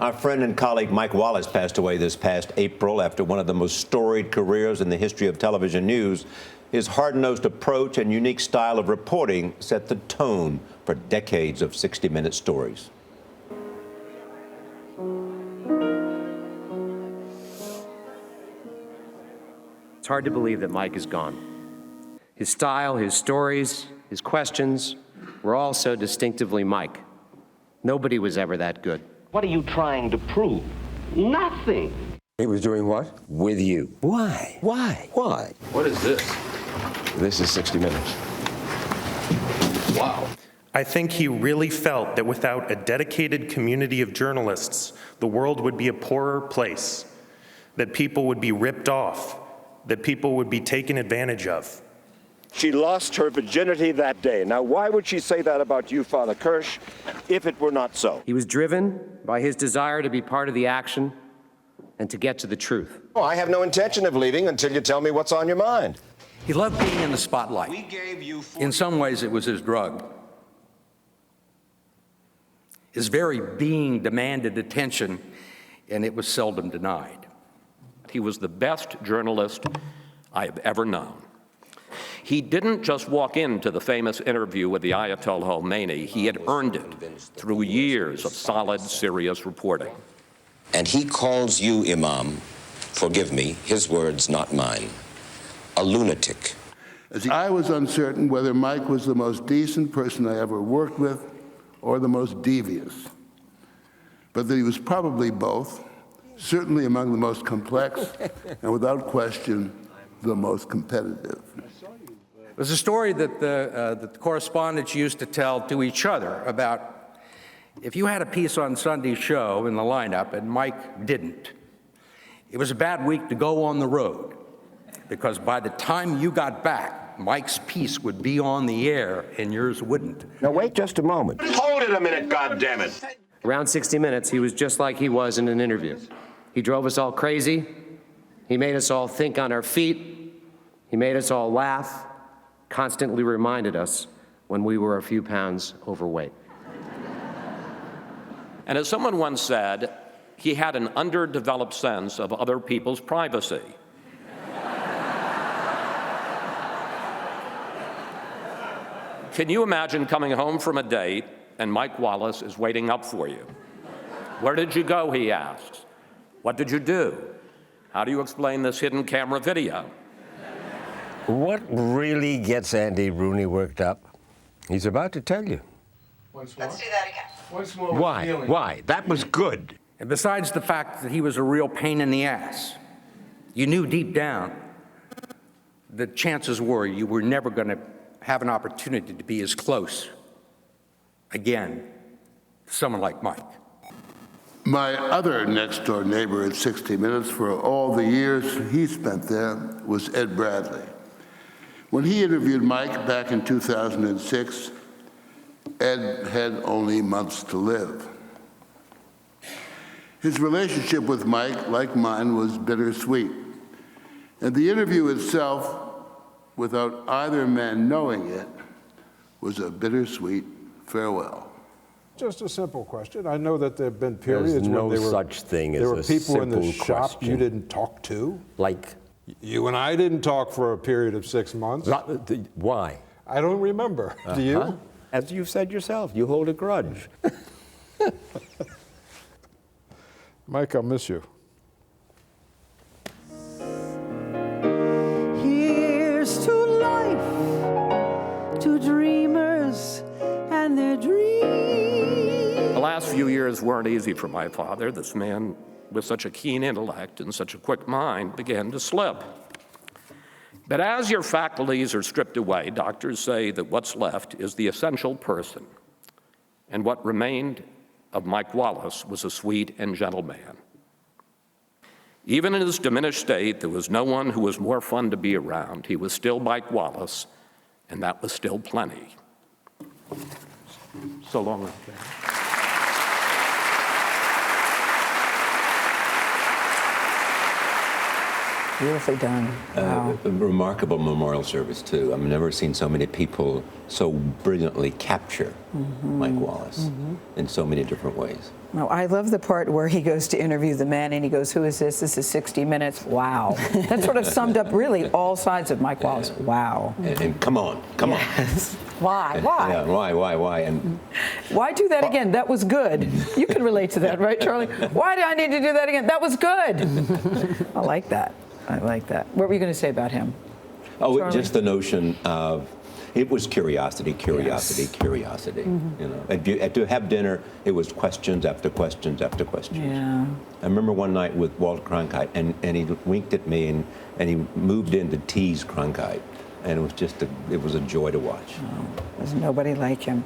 Our friend and colleague Mike Wallace passed away this past April after one of the most storied careers in the history of television news. His hard-nosed approach and unique style of reporting set the tone for decades of 60-minute stories. It's hard to believe that Mike is gone. His style, his stories, his questions were all so distinctively Mike. Nobody was ever that good. What are you trying to prove? Nothing. He was doing what? With you. Why? Why? Why? What is this? This is 60 Minutes. Wow. I think he really felt that without a dedicated community of journalists, the world would be a poorer place, that people would be ripped off, that people would be taken advantage of. She lost her virginity that day. Now, why would she say that about you, Father Kirsch, if it were not so? He was driven by his desire to be part of the action and to get to the truth. Oh, I have no intention of leaving until you tell me what's on your mind. He loved being in the spotlight. We gave you In some ways, it was his drug. His very being demanded attention, and it was seldom denied. He was the best journalist I have ever known. He didn't just walk into the famous interview with the Ayatollah Khomeini. He had earned it through years of solid, serious reporting. And he calls you, Imam, forgive me, his words, not mine, a lunatic. I was uncertain whether Mike was the most decent person I ever worked with or the most devious, but that he was probably both, certainly among the most complex, and without question, the most competitive. It was a story that the correspondents used to tell to each other about if you had a piece on Sunday's show in the lineup and Mike didn't, it was a bad week to go on the road, because by the time you got back, Mike's piece would be on the air and yours wouldn't. Now, wait just a moment. Hold it a minute, goddammit. Around 60 Minutes, he was just like he was in an interview. He drove us all crazy. He made us all think on our feet. He made us all laugh, constantly reminded us when we were a few pounds overweight. And as someone once said, he had an underdeveloped sense of other people's privacy. Can you imagine coming home from a date and Mike Wallace is waiting up for you? Where did you go, he asks. What did you do? How do you explain this hidden camera video? What really gets Andy Rooney worked up? He's about to tell you. Let's do that again. Once more. Why? Why? That was good. And besides the fact that he was a real pain in the ass, you knew deep down that chances were you were never going to have an opportunity to be as close again to someone like Mike. My other next-door neighbor at 60 Minutes for all the years he spent there was Ed Bradley. When he interviewed Mike back in 2006, Ed had only months to live. His relationship with Mike, like mine, was bittersweet. And the interview itself, without either man knowing it, was a bittersweet farewell. Just a simple question. I know that there have been periods There's no when such thing there as were a people in the simple shop question. you didn't talk to. Like? You and I didn't talk for a period of 6 months. Why? I don't remember. Do you? As you've said yourself, you hold a grudge. Mike, I'll miss you. Here's to life, to dreamers and their dreams. The last few years weren't easy for my father. This man with such a keen intellect and such a quick mind began to slip. But as your faculties are stripped away, doctors say that what's left is the essential person. And what remained of Mike Wallace was a sweet and gentle man. Even in his diminished state, there was no one who was more fun to be around. He was still Mike Wallace, and that was still plenty. So long out there. Beautifully done. Wow. A remarkable memorial service, too. I've never seen so many people so brilliantly capture Mike Wallace in so many different ways. No, I love the part where he goes to interview the man and he goes, who is this? This is 60 Minutes. Wow. That sort of summed up really all sides of Mike Wallace. Wow. And come on. Why? Yeah, why? And why do that again? That was good. You can relate to that, right, Charlie? Why do I need to do that again? That was good. I like that. What were you going to say about him? Oh, Charlie? just the notion of, it was curiosity. Yes. You know, and to have dinner, it was questions after questions after questions. Yeah. I remember one night with Walter Cronkite, and he winked at me, and he moved in to tease Cronkite, and it was a joy to watch. There's nobody like him.